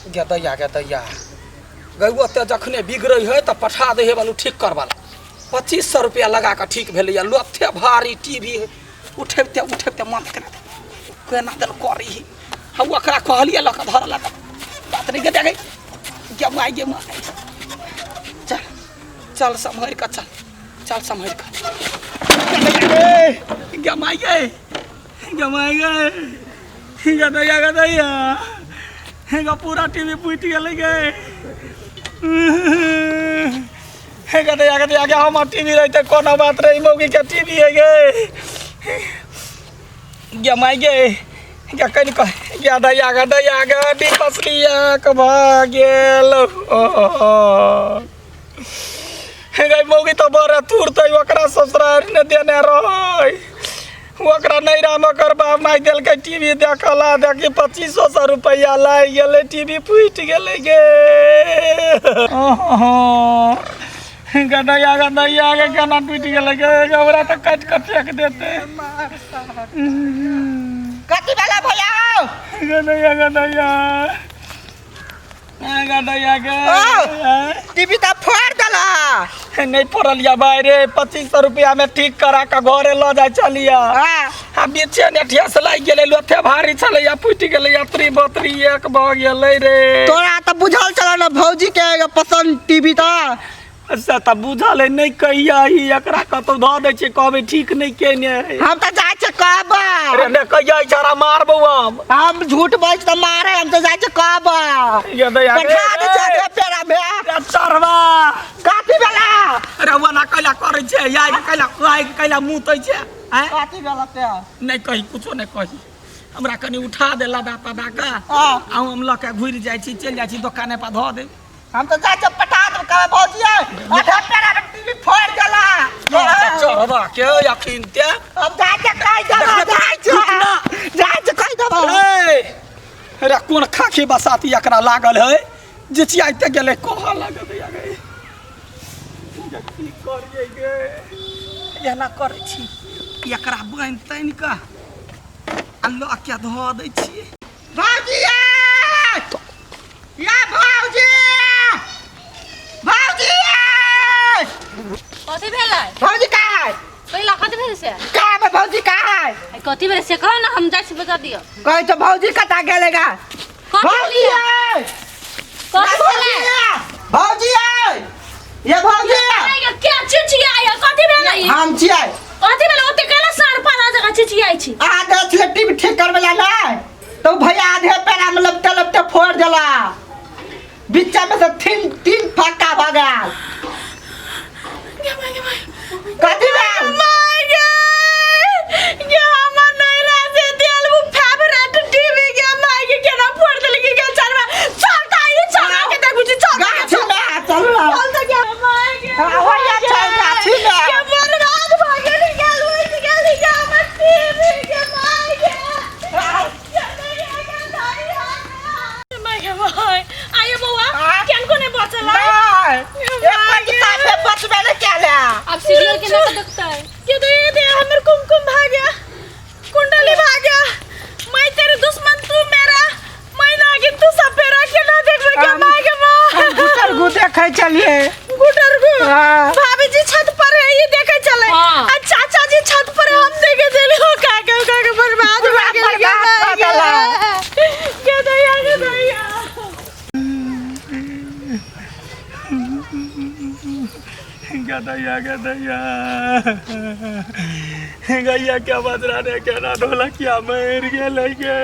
दैया गौ ते जखने बिगड़े है तो पठा दे है बालू ठीक करवा 2500 रुपया लगा कर ठीक भेल लोथे भारी टीवी है उठेबते मन कर केना दल करी हम ओकरा कहलिए लक धर लक बात नहीं गए गे माई चल चल संभर का चल संभर का गमाई गए दैया पूरा टीवी फूट गए दैया हमार टीवी रहते कोनो बात रही मौगी के टीवी है गे माई गे कहीं कह दैया गाड़ी पसलिया गेल मौगी तो बड़े तुरते ओकरा ससुराल ने देने रहा नैरा में कर बाप माई दिल के टीवी देखला देखी 2500 रुपया लाई गए टीवी फूट गए गे दैया केना टूट गए गे तो काट कर फेंक देते कथी वाला भैया दैया टीवी तो फोड़ दला नहीं पड़लिया भाई रे 2500 रुपया में ठीक करा के घरे ल जाए चलिया बीचे नेठिया से लाग गेले लोथे भारी चलैया फूट गेले यात्री बतरी एक भ गेले रे तोरा तो बुझल चला ना भौजी के पसंद टीवी तो अच्छा तब बुझल है नहीं कहिया ही एकरा कतौ ध दे छै कहबे ठीक नहीं केने हम तो जाय छै कहबा अरे ने कहिया इशारा मारबो हम झूठ बोल तो मारे हम तो जाय छै कहबा ये दैया बैठा दे छै पेरा में चरवा काटी वाला अरे वना कैला करे छै या कैला मुतै छै काटी वाला ते नहीं कही कुछो नहीं कही हमरा कनी उठा दे लदा पदा का हम ल के घुर जाय छी चल जाय छी दुकाने पर ध दे हम तो जाय छै पटा दे कहबे भौजी बैठा पेरा में टीवी फोड़ गेला चरवा के यकीन ते हम जाय छै कह दबा अरे कोन खाखी बसाती एकरा लागल है जे चियाइते गेले कह लागल दैया गे की करिए गे एना करे छी एकरा बन तैन का अल्लाह क्या धो दै छी भौजी या भौजी कथी भेलै भौजी का है पहिला कथी भेलै से का है भौजी का है कथी भेलै से कहो ना हम जाय छी बता दियो कह तो भौजी कता गेलेगा कथी भेलै भौजी ये भौजी क्या चिचिया कथी भेलै हम छियै कथी भेलै ओते केला सार पाना जगह चिचियाई छी आधे छेटी भी ठीक करबेला नहीं तो भैया आधे पैरा में लपटे फोड़ देला बीचा में से तीन फक्का भगा कथी भेल अब सीरियल के नाटक देखता है ये तो ये दे हमर कुमकुम भाग गया कुंडली भाग गया मैं तेरे दुश्मन तू मेरा मैं नागिन तू सपेरा के ना देखबे क्या मां के मां गुटर गुटे खाई चलिए गुटर गु भाभी जी छत पर है ये देखे चले और चाचा जी छत पर है हम देखे चले हो का बर्बाद हो गया के दैया गैया क्या बजरा ने केना ढोला क्या मर गेलै गे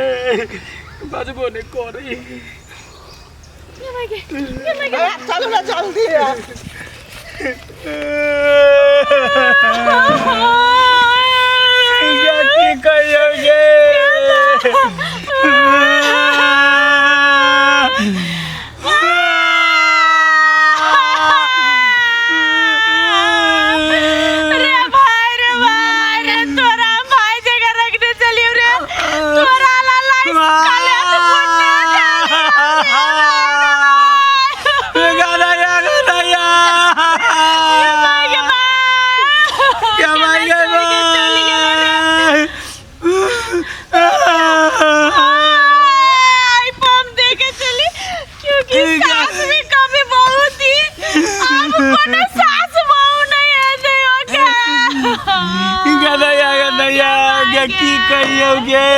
बजबो ने करी चल ना जल्दी या की कहियोगे कि सास भी कभी बहू थी, अब कोनो सास बहू नहीं है देखो क्या। गदैया की कहियोगे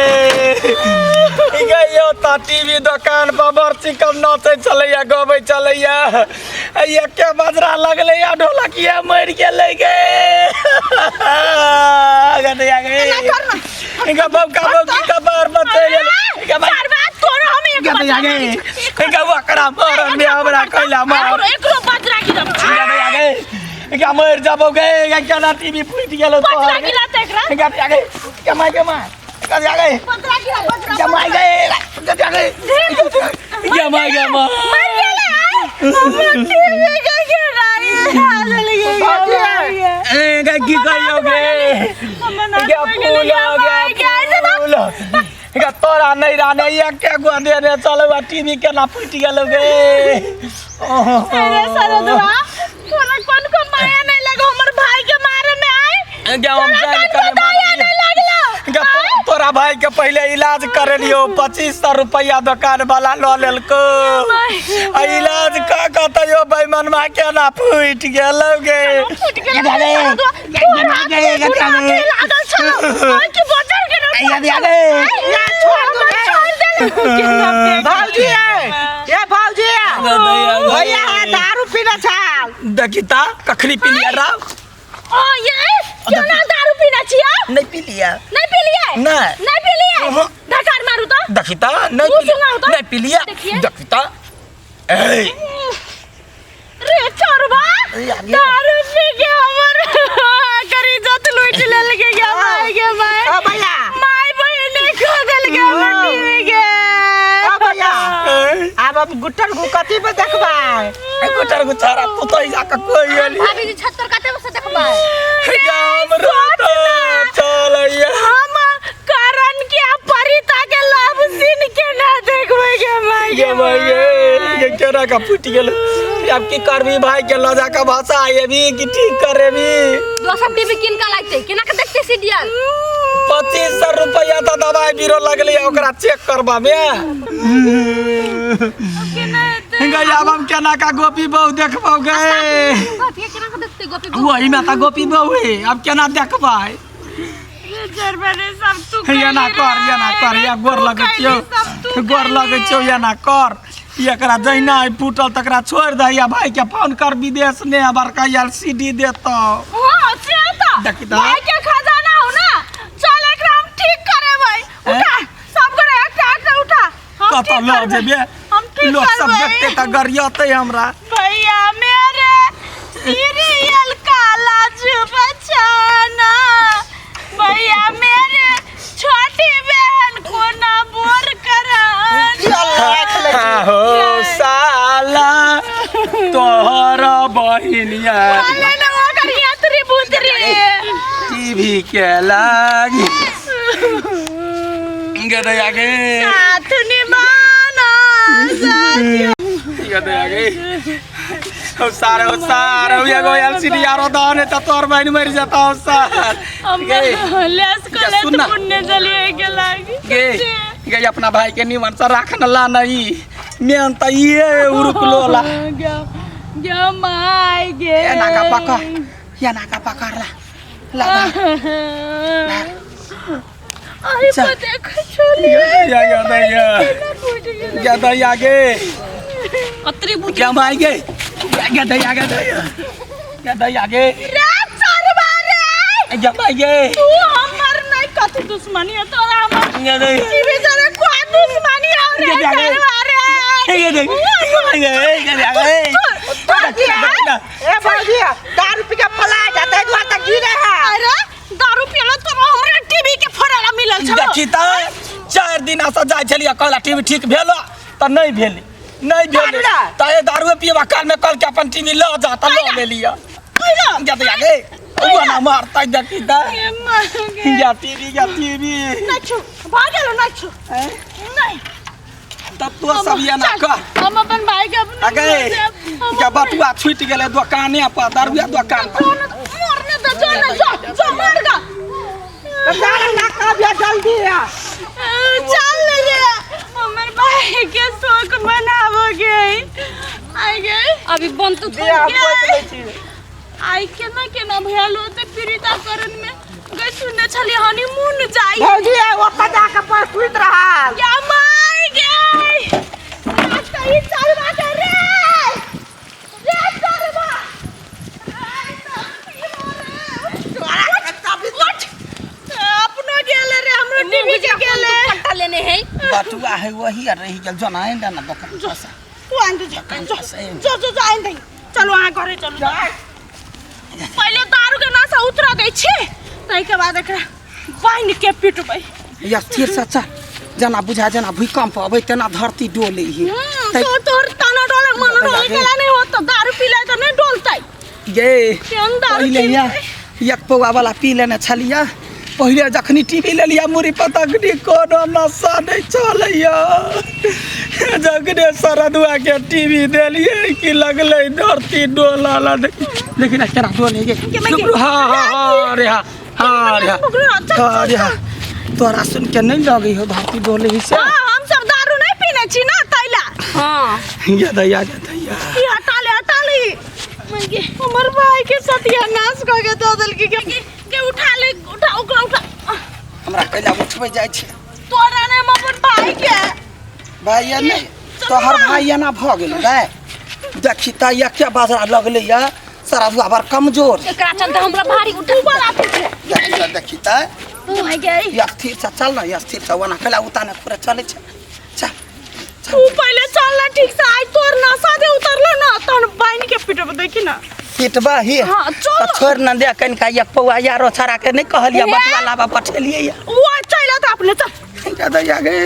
गयो ता टीवी दुकान पर बरसी कम नाचे चलैया गबै चलैया ये के बजरा लगले या ढोलकिया मर गेलै गे गदैया गे इनका बबका बबकी का बार बचे गेलै इनका बर्बाद तोरो हम एक गदैया गे इनका वकरा मारन में हमरा कइला मार एकरो बजरा की दम गदैया गे इनका मर जाबो गे केना टीवी फुट गेलो तो बजरा की लात एकरा गदैया गे कमाई गदैया गे बजरा की लात बजरा जमाई गए गदैया गे जमाई गमा मर गेले हम टीवी के गिराई हाल लगे ए की कहियोगे क्या फूल हो गया फूल तोरा नहीं रहने एक के गोदे ने चलो टीवी केना फुट गेलोगे अरे सरदवा तोरा कौन को माया नहीं लगा हमर भाई के मारे में आए क्या हम जान करे माया नहीं लगला तोरा भाई के पहले इलाज करे लियो 2500 रुपया दुकान वाला लो लेलको इलाज का कहतयो बेईमान मा केना फुट गेलोगे फुट गेले लागल छलो ओइ के बजर के या छोड़ दो भाऊजी ये भाऊजी भैया दारू पीना छाल देखिता कखनी पी लिया राव ओ ये क्यों ना दारू पीना चाहिए नहीं पी लिया नहीं पी लिया नहीं पी लिया ढकार मारू तो देखिता नहीं पी लिया देखिता ए रे चोरबा दारू पी के हमर करी जत लूट ले लगे गया भाई के भाई ओ भैया माय बहन को दल के टीवी के ओ भैया अब हम गुट्टर गुकती पे देखबा गुटर गुचारा तो तो जाका कोई गेली अभी जी छत पर काटे बस देखबा जाम रोता चलैया हम कारण के परिता के लाभ सीन के ना देखबै के भाई ये भाई ये केरा का फुट गेलो अब की करबी भाई के लजा का भाषा आएबी कि ठीक करेबी दोसर टीवी किन का लागते केना के देखते सीरियल 2500 रुपया तो दवाई बीरो लगले ओकरा चेक करबा में गया अब हम केना का गोपी बहु देखबो गए गोपी केना के देखते गोपी वही में तो गोपी बहु है अब केना देखबाई जरबने सब तू ये ना कर या गोर लगे छियो या ना कर एकरा जैना फूटल तकरा छोड़ दे या भाई के फोन कर विदेश ने बड़का एलसीडी देतो हां चलता देखी तो भाई के खजाना हो ना चल एकरा हम ठीक करे भाई उठा सब करे एक उठा कत लो जेबे हम ठीक लोग सब करबै देखते त गरियते हमरा भैया मेरे सीरियल काला बचाना भैया मेरे छोटी बहन को ना बोर कराना हो साला तोहरा बहिनिया अरे ना वो करिया तेरी बुतरी टीवी के लागी गदे आगे साथ निभाना गदे आगे हो सारे ये गो एलसीडी यारो दाने त तोर बहिन मर जाता हो सार हम लेस कॉलेज पुण्य चलिए के लागी गे अपना भाई के निमन से राखन ला नहीं मेन त ये उरुकलोला क्या माय गे ये नाका पकड़ ला अरे देखो छोरी या दैया गे अतरी बुझ क्या माई गे या दैया गे रे सरबा रे या माई गे तू हमर नहीं कत दुश्मनी है तोरा हमर या दैया टीवी से कोई दुश्मनी है रे सरबा रे ये देख ए भाऊजी दारू पी के पला जाता है दुआ तक गिरे है अरे दारू पियला तो हमरा टीवी के फोड़ाला मिलल छ देखी त 4 दिन से जाय छलिया कहला टीवी ठीक भेलो त नहीं भेली त ए दारू पियबा काल में कल के अपन टीवी ल जा त ल ले लिया जा त आगे वो ना मारता देखी त या टीवी नाचो भागलो नाचो नहीं तब तो सब ये ना कर हम अपन भाई के अपन आगे क्या बटुआ छूट गेले दुकाने पर दारुआ दुकान पर मरने तो जो मारगा तो जाना ना का भी जल्दी है चल ले हमर भाई के शौक बनावोगे अभी बंद तो दे आप बोल छी आई केना भेल होते पीड़िता करन में गई सुनने छली हनीमून जाई भौजी ओतऽ जाके पर सुइत रहा या माई गई रास्ता ही चलवा के रे चलवा अपनो गेले रे हमरो टीवी के गेले पट्टा लेने है बटुआ है वही रही गल जना है ना दुकान पैसा तू आंदे जो आइन दे चलो आ घरे चलो पहले दारू के नशा उतरा गई छे तई के बाद एकरा बाइन के पिटबै या स्थिर से चल जना बुझा जना भूकंप अबै तना धरती डोले ही तो तोर तना डोले मन डोले गेला नहीं होत दारू पीले तो नहीं डोलतै ये केन दारू पहले या एक पौआ वाला पी लेने छलिया पहले जखनी टीवी ले लिया मुरी पतकनी कोनो नशा नहीं चलैया जखने सरदुआ के टीवी देलिए कि लगले धरती डोला ला देखी ना केना डोले गे हां रे हां रे तोरा सुन के नहीं लगी हो धरती डोले से हम सब दारू नहीं पीने छी ना तैला हां ये दैया ये हटा ले मंगे हमर भाई के सतिया नाश क के दो दल के उठा ओकरा उठा हमरा कैला उठबै जाय छै तोरा ने अपन भाई के भाई नहीं तोहर भाई ना भ गेल रे देखी त या के बाजरा लगले या सारा दुआबर कमजोर एकरा चलते हमरा भारी उठा वाला देखी त तू है गई या स्थिर से चल ना या स्थिर से वना कैला उताने पूरा चले छै चल तू पहले चल ना ठीक से आई तोर नशा दे उतरले ना तन बाइन के पिटब देखी ना पिटबा ही हां चल छोड़ न दे कनका एक पौआ यारो छड़ा के नहीं कहलिया बटवा लाबा पठेलिए या वो चला त अपने चल ज्यादा आ गए